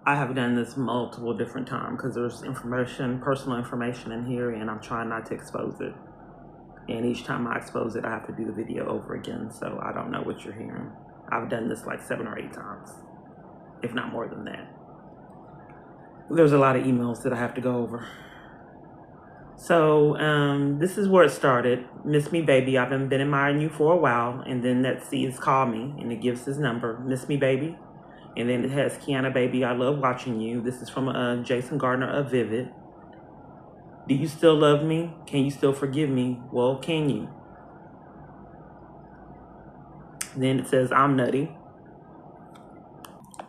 I have done this multiple different times because there's information, personal information in here, and I'm trying not to expose it. And each time I expose it, I have to do the video over again, so I don't know what you're hearing. I've done this like 7 or 8 times, if not more than that. There's a lot of emails that I have to go over. So this is where it started. Miss me, baby. I've been admiring you for a while, and then that C is call me, and it gives his number. Miss me, baby. And then it has Kiana, baby, I love watching you. This is from Jason Gardner of Vivid. Do you still love me? Can you still forgive me? Well, can you? Then it says, I'm nutty.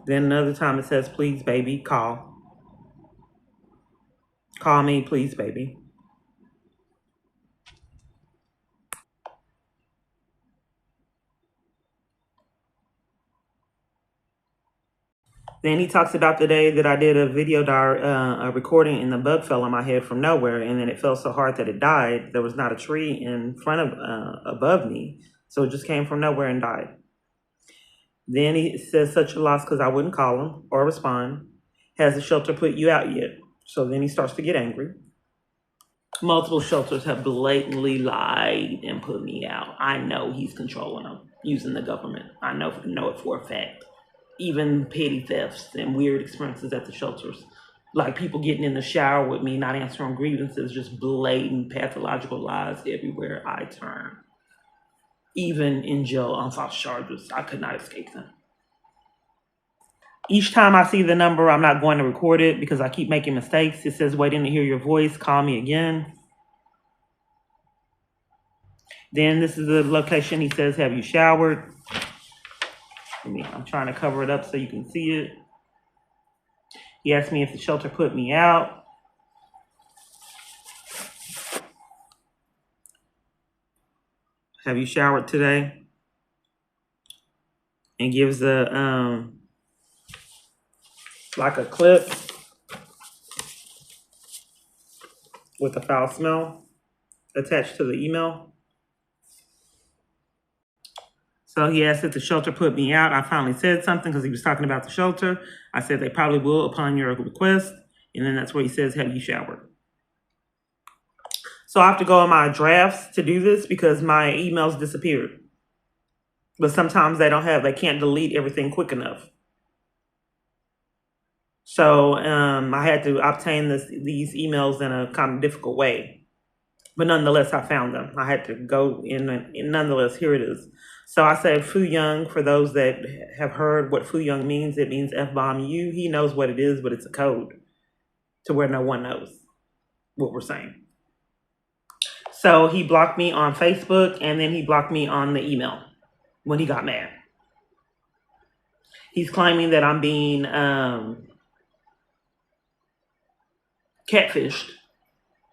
Then another time it says, please, baby, call. Call me, please, baby. Then he talks about the day that I did a video a recording and the bug fell on my head from nowhere, and then it fell so hard that it died. There was not a tree in front of above me, so it just came from nowhere and died. Then he says such a loss because I wouldn't call him or respond. Has the shelter put you out yet? So then he starts to get angry. Multiple shelters have blatantly lied and put me out. I know he's controlling them using the government. I know it for a fact. Even petty thefts and weird experiences at the shelters. Like people getting in the shower with me, not answering grievances, just blatant pathological lies everywhere I turn. Even in jail on false charges, I could not escape them. Each time I see the number, I'm not going to record it because I keep making mistakes. It says, waiting to hear your voice, call me again. Then this is the location. He says, have you showered? I'm trying to cover it up so you can see it. He asked me if the shelter put me out. Have you showered today? And gives a like a clip with a foul smell attached to the email. So he asked if the shelter put me out. I finally said something because he was talking about the shelter. I said they probably will upon your request. And then that's where he says, have you showered? So I have to go in my drafts to do this because my emails disappeared. But sometimes they can't delete everything quick enough. So I had to obtain these emails in a kind of difficult way. But nonetheless, I found them. I had to go in, and nonetheless, here it is. So I said Fu Young, for those that have heard what Fu Young means, it means F-bomb you. He knows what it is, but it's a code to where no one knows what we're saying. So he blocked me on Facebook, and then he blocked me on the email when he got mad. He's claiming that I'm being catfished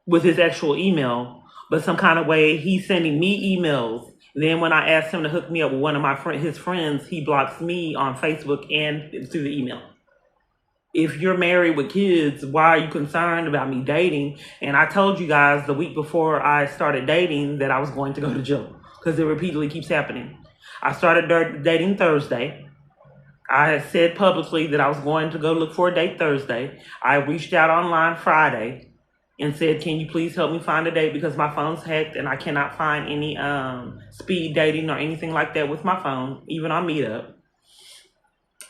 with his actual email, but some kind of way he's sending me emails. Then when I asked him to hook me up with one of his friends, he blocks me on Facebook and through the email. If you're married with kids, why are you concerned about me dating? And I told you guys the week before I started dating that I was going to go to jail because it repeatedly keeps happening. I started dating Thursday. I had said publicly that I was going to go look for a date Thursday. I reached out online Friday and said, can you please help me find a date because my phone's hacked and I cannot find any speed dating or anything like that with my phone, even on Meetup.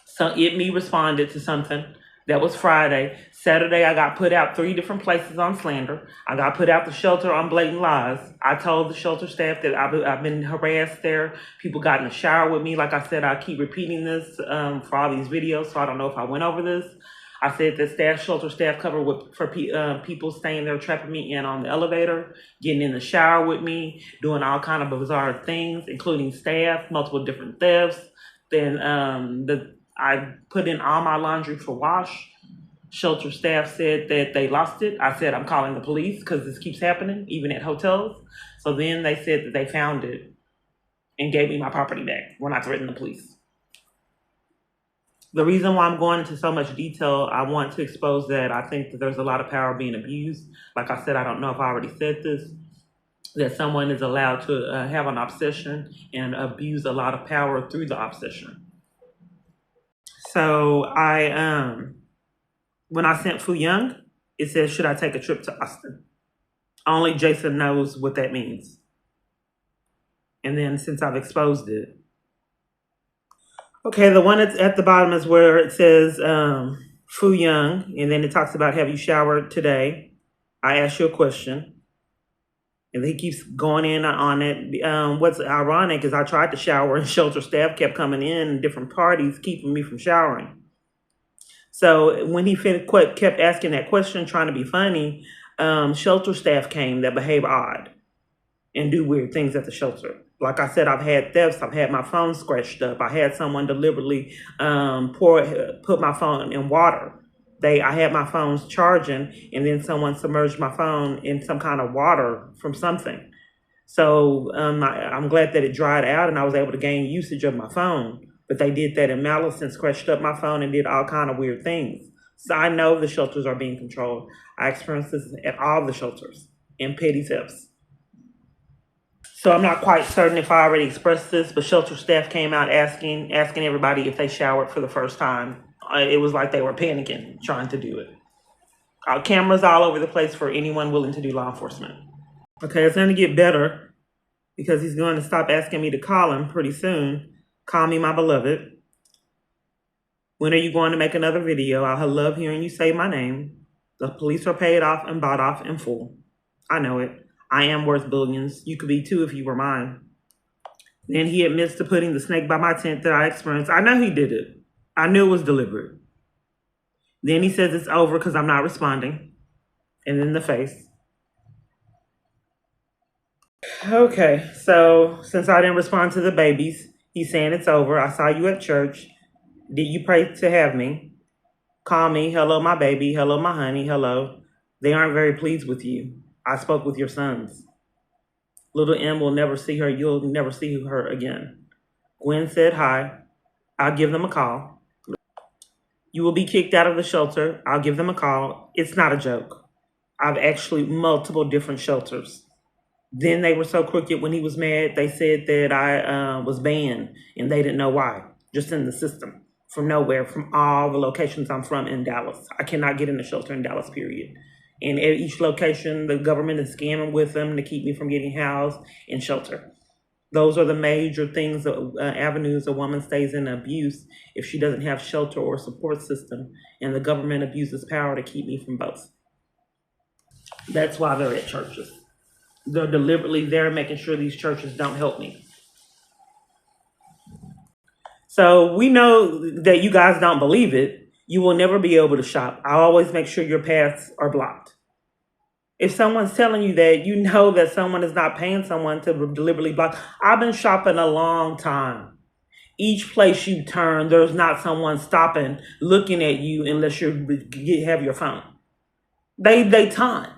So me responded to something. That was Friday. Saturday, I got put out 3 different places on slander. I got put out the shelter on blatant lies. I told the shelter staff that I've been harassed there. People got in the shower with me. Like I said, I keep repeating this for all these videos, so I don't know if I went over this. I said that shelter staff cover for people staying there, trapping me in on the elevator, getting in the shower with me, doing all kind of bizarre things, including staff, multiple different thefts. Then I put in all my laundry for wash. Shelter staff said that they lost it. I said I'm calling the police because this keeps happening, even at hotels. So then they said that they found it and gave me my property back when I threatened the police. The reason why I'm going into so much detail, I want to expose that I think that there's a lot of power being abused. Like I said, I don't know if I already said this, that someone is allowed to have an obsession and abuse a lot of power through the obsession. So I When I sent Fu Young, it says, should I take a trip to Austin? Only Jason knows what that means. And then since I've exposed it. Okay, the one that's at the bottom is where it says Fu Young, and then it talks about, have you showered today? I asked you a question. And he keeps going in on it. What's ironic is I tried to shower and shelter staff kept coming in different parties, keeping me from showering. So when he kept asking that question, trying to be funny, shelter staff came that behave odd and do weird things at the shelter. Like I said, I've had thefts. I've had my phone scratched up. I had someone deliberately put my phone in water. I had my phones charging, and then someone submerged my phone in some kind of water from something. So I'm glad that it dried out and I was able to gain usage of my phone. But they did that in malice and scratched up my phone and did all kind of weird things. So I know the shelters are being controlled. I experienced this at all the shelters and petty thefts. So I'm not quite certain if I already expressed this, but shelter staff came out asking everybody if they showered for the first time. It was like they were panicking, trying to do it. Cameras all over the place for anyone willing to do law enforcement. Okay, it's going to get better because he's going to stop asking me to call him pretty soon. Call me, my beloved. When are you going to make another video? I'll love hearing you say my name. The police are paid off and bought off in full. I know it. I am worth billions. You could be too if you were mine. Then he admits to putting the snake by my tent that I experienced. I know he did it. I knew it was deliberate. Then he says it's over because I'm not responding. And then the face. Okay, so since I didn't respond to the babies, he's saying it's over. I saw you at church. Did you pray to have me? Call me. Hello, my baby. Hello, my honey. Hello. They aren't very pleased with you. I spoke with your sons. Little M will never see her. You'll never see her again. Gwen said hi. I'll give them a call. You will be kicked out of the shelter. I'll give them a call. It's not a joke. I've actually multiple different shelters. Then they were so crooked when he was mad, they said that I was banned and they didn't know why. Just in the system. From nowhere, from all the locations I'm from in Dallas. I cannot get in the shelter in Dallas, period. And at each location, the government is scamming with them to keep me from getting housed in shelter. Those are the major things, avenues a woman stays in abuse if she doesn't have shelter or support system, and the government abuses power to keep me from both. That's why they're at churches. They're deliberately there making sure these churches don't help me. So we know that you guys don't believe it. You will never be able to shop. I always make sure your paths are blocked. If someone's telling you that, you know that someone is not paying someone to deliberately block. I've been shopping a long time. Each place you turn, there's not someone stopping, looking at you unless you have your phone. They time.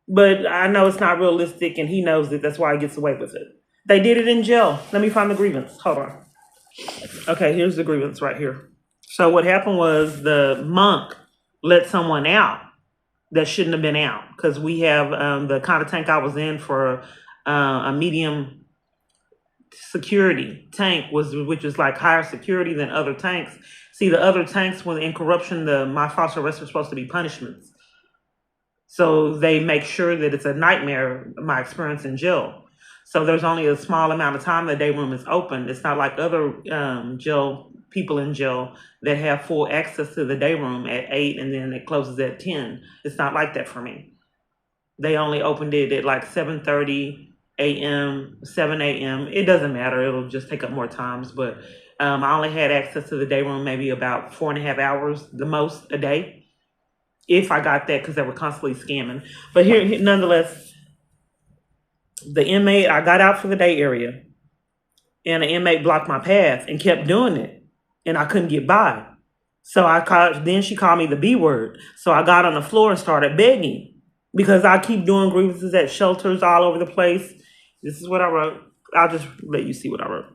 But I know it's not realistic, and he knows it. That's why he gets away with it. They did it in jail. Let me find the grievance. Hold on. Okay, here's the grievance right here. So what happened was the monk let someone out that shouldn't have been out, because we have the kind of tank I was in for a medium security tank, which is like higher security than other tanks. See, the other tanks, when in corruption, my false arrests are supposed to be punishments. So they make sure that it's a nightmare, my experience in jail. So there's only a small amount of time the day room is open. It's not like other people in jail that have full access to the day room at 8 and then it closes at 10. It's not like that for me. They only opened it at like 7:30 a.m., 7 a.m. It doesn't matter. It'll just take up more times. But I only had access to the day room maybe about 4.5 hours, the most, a day. If I got that, because they were constantly scamming. But here, nonetheless, the inmate, I got out for the day area, and the inmate blocked my path and kept doing it, and I couldn't get by. So then she called me the B word. So I got on the floor and started begging, because I keep doing grievances at shelters all over the place. This is what I wrote. I'll just let you see what I wrote.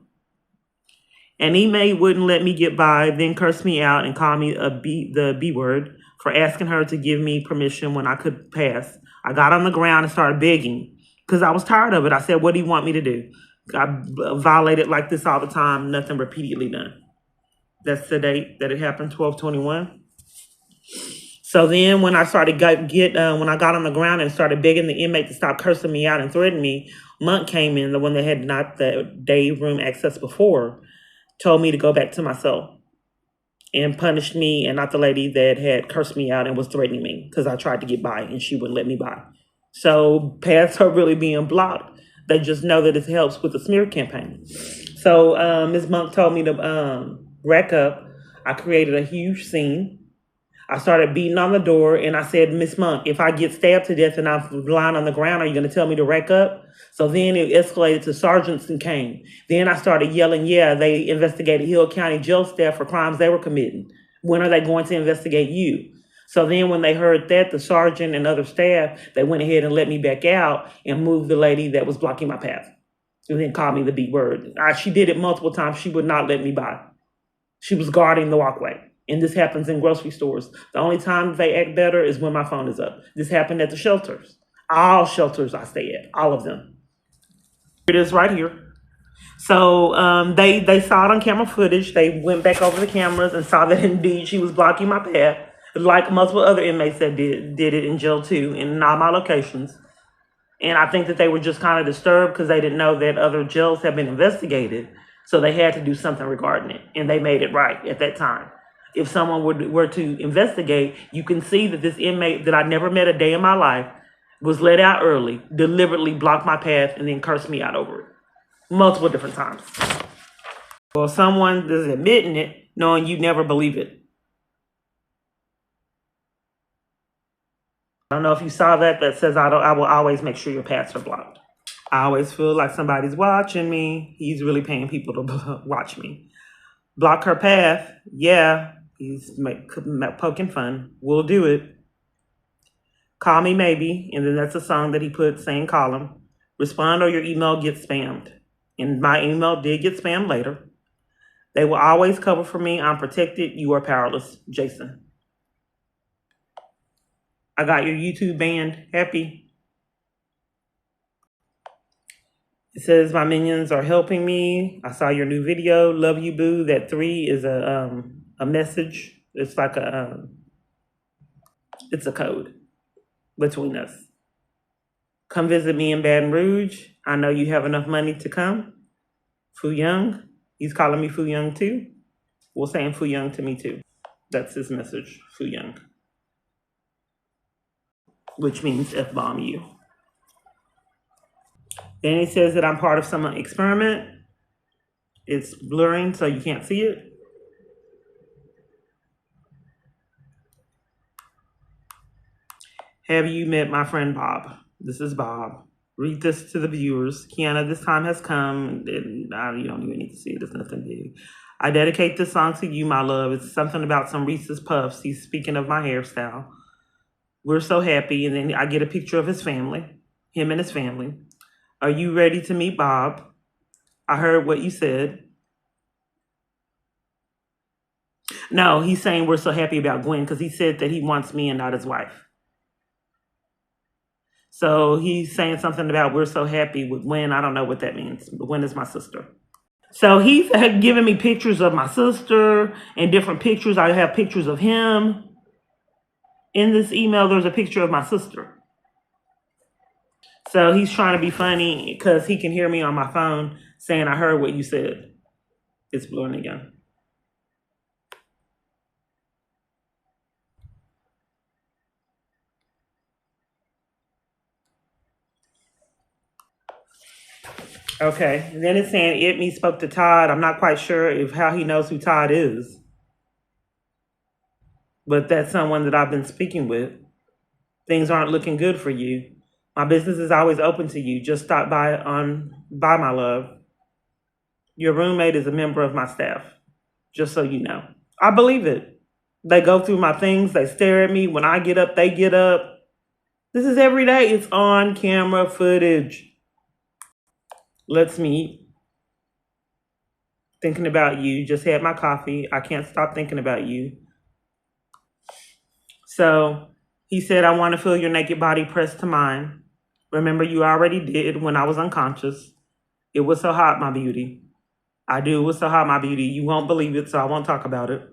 An inmate wouldn't let me get by, then cursed me out and called me the B word for asking her to give me permission when I could pass. I got on the ground and started begging because I was tired of it. I said, what do you want me to do? I violated like this all the time, nothing repeatedly done. That's the date that it happened, 12/21. So then when I started when I got on the ground and started begging the inmate to stop cursing me out and threatening me, Monk came in, the one that had not the day room access before, told me to go back to my cell and punished me and not the lady that had cursed me out and was threatening me because I tried to get by and she wouldn't let me by. So paths are really being blocked. They just know that it helps with the smear campaign. So Ms. Monk told me to rack up. I created a huge scene. I started beating on the door and I said, Miss Monk, if I get stabbed to death and I'm lying on the ground, are you going to tell me to rack up? So then it escalated to sergeants and came. Then I started yelling, yeah, they investigated Hill County jail staff for crimes they were committing. When are they going to investigate you? So then when they heard that, the sergeant and other staff, they went ahead and let me back out and moved the lady that was blocking my path. And then called me the B word. She did it multiple times. She would not let me by. She was guarding the walkway. And this happens in grocery stores. The only time they act better is when my phone is up. This happened at the shelters. All shelters I stay at, all of them. It is right here. So they saw it on camera footage. They went back over the cameras and saw that indeed she was blocking my path, like multiple other inmates that did it in jail too, in all my locations. And I think that they were just kind of disturbed because they didn't know that other jails have been investigated. So they had to do something regarding it. And they made it right at that time. If someone were to investigate, you can see that this inmate that I never met a day in my life was let out early, deliberately blocked my path, and then cursed me out over it. Multiple different times. Well, someone is admitting it, knowing you never believe it. I don't know if you saw that says I will always make sure your paths are blocked. I always feel like somebody's watching me. He's really paying people to watch me. Block her path. Yeah, he's poking fun. We'll do it. Call me maybe. And then that's a song that he put saying call him. Respond or your email gets spammed. And my email did get spammed later. They will always cover for me. I'm protected. You are powerless. Jason. I got your YouTube banned. Happy. It says my minions are helping me. I saw your new video. Love you, boo. That 3 is a message. It's like it's a code between us. Come visit me in Baton Rouge. I know you have enough money to come. Fu Young. He's calling me Fu Young too. Well, saying Fu Young to me too. That's his message. Fu Young. Which means F-bomb you. Then he says that I'm part of some experiment. It's blurring, so you can't see it. Have you met my friend Bob? This is Bob. Read this to the viewers. Kiana, this time has come. You don't even need to see it. It's nothing big. I dedicate this song to you, my love. It's something about some Reese's Puffs. He's speaking of my hairstyle. We're so happy. And then I get a picture of his family, him and his family. Are you ready to meet Bob? I heard what you said. No, he's saying we're so happy about Gwen because he said that he wants me and not his wife. So he's saying something about we're so happy with Gwen. I don't know what that means. But Gwen is my sister. So he's giving me pictures of my sister and different pictures. I have pictures of him. In this email, there's a picture of my sister. So he's trying to be funny because he can hear me on my phone saying, I heard what you said. It's blurring again. Okay, and then it's saying it me spoke to Todd. I'm not quite sure how he knows who Todd is. But that's someone that I've been speaking with. Things aren't looking good for you. My business is always open to you. Just stop by my love. Your roommate is a member of my staff, just so you know. I believe it. They go through my things. They stare at me. When I get up, they get up. This is every day. It's on camera footage. Let's meet. Thinking about you. Just had my coffee. I can't stop thinking about you. So he said, I want to feel your naked body pressed to mine. Remember, you already did when I was unconscious. It was so hot, my beauty. I do. It was so hot, my beauty. You won't believe it, so I won't talk about it.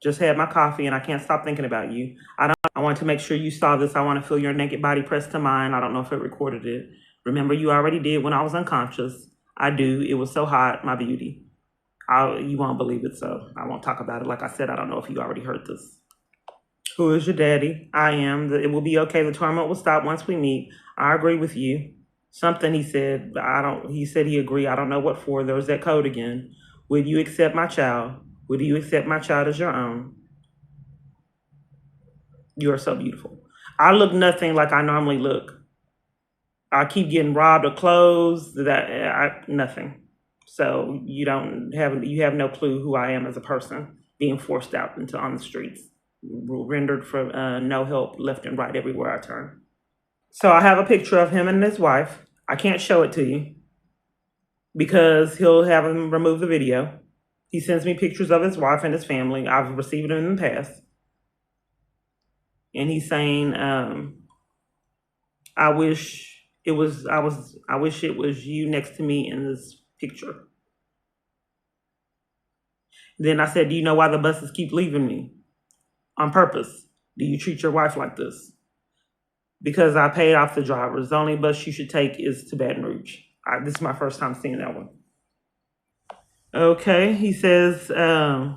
Just had my coffee and I can't stop thinking about you. I want to make sure you saw this. I want to feel your naked body pressed to mine. I don't know if it recorded it. Remember, you already did when I was unconscious. I do. It was so hot, my beauty. You won't believe it, so I won't talk about it. Like I said, I don't know if you already heard this. Who is your daddy? I am. It will be okay. The torment will stop once we meet. I agree with you. Something he said, but I don't. He said he agreed. I don't know what for. There's that code again. Would you accept my child? Would you accept my child as your own? You are so beautiful. I look nothing like I normally look. I keep getting robbed of clothes. Nothing. So you have no clue who I am as a person, being forced out into on the streets, rendered for no help, left and right everywhere I turn. So I have a picture of him and his wife. I can't show it to you because he'll have him remove the video. He sends me pictures of his wife and his family. I've received them in the past. And he's saying, I wish it was you next to me in this picture. Then I said, do you know why the buses keep leaving me? On purpose. Do you treat your wife like this? Because I paid off the drivers. The only bus you should take is to Baton Rouge. This is my first time seeing that one. Okay, he says, yeah,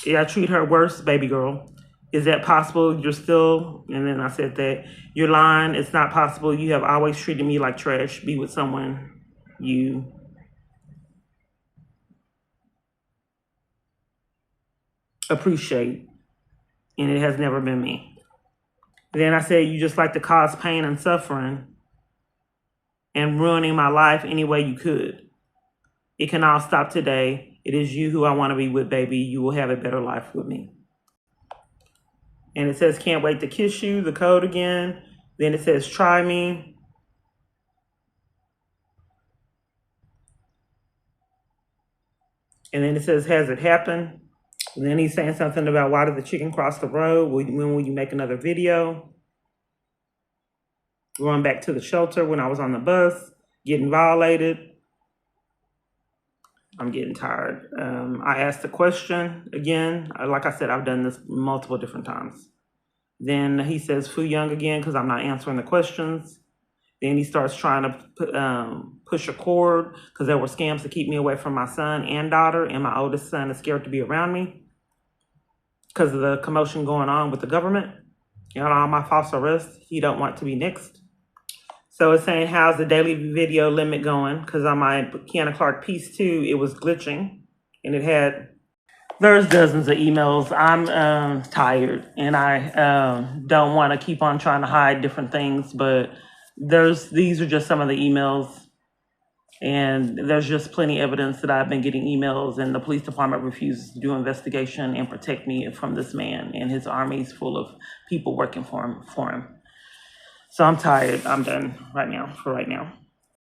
I treat her worse, baby girl. Is that possible? You're still, and then I said that, you're lying. It's not possible. You have always treated me like trash. Be with someone you appreciate, and it has never been me. Then I said, you just like to cause pain and suffering and ruining my life any way you could. It can all stop today. It is you who I want to be with, baby. You will have a better life with me. And it says, can't wait to kiss you, the code again. Then it says, try me. And then it says, has it happened? And then he's saying something about, why did the chicken cross the road? When will you make another video? Going back to the shelter when I was on the bus, getting violated. I'm getting tired. I asked the question again. Like I said, I've done this multiple different times. Then he says, Fu Young again, because I'm not answering the questions. Then he starts trying to push a cord because there were scams to keep me away from my son and daughter. And my oldest son is scared to be around me because of the commotion going on with the government. You know, all my false arrests. He don't want to be next. So it's saying, how's the daily video limit going? Because on my Kiana Clark piece too, it was glitching. And there's dozens of emails. I'm tired. And I don't want to keep on trying to hide different things. But these are just some of the emails. And there's just plenty of evidence that I've been getting emails. And the police department refuses to do investigation and protect me from this man. And his army's full of people working for him. So I'm tired. I'm done for right now.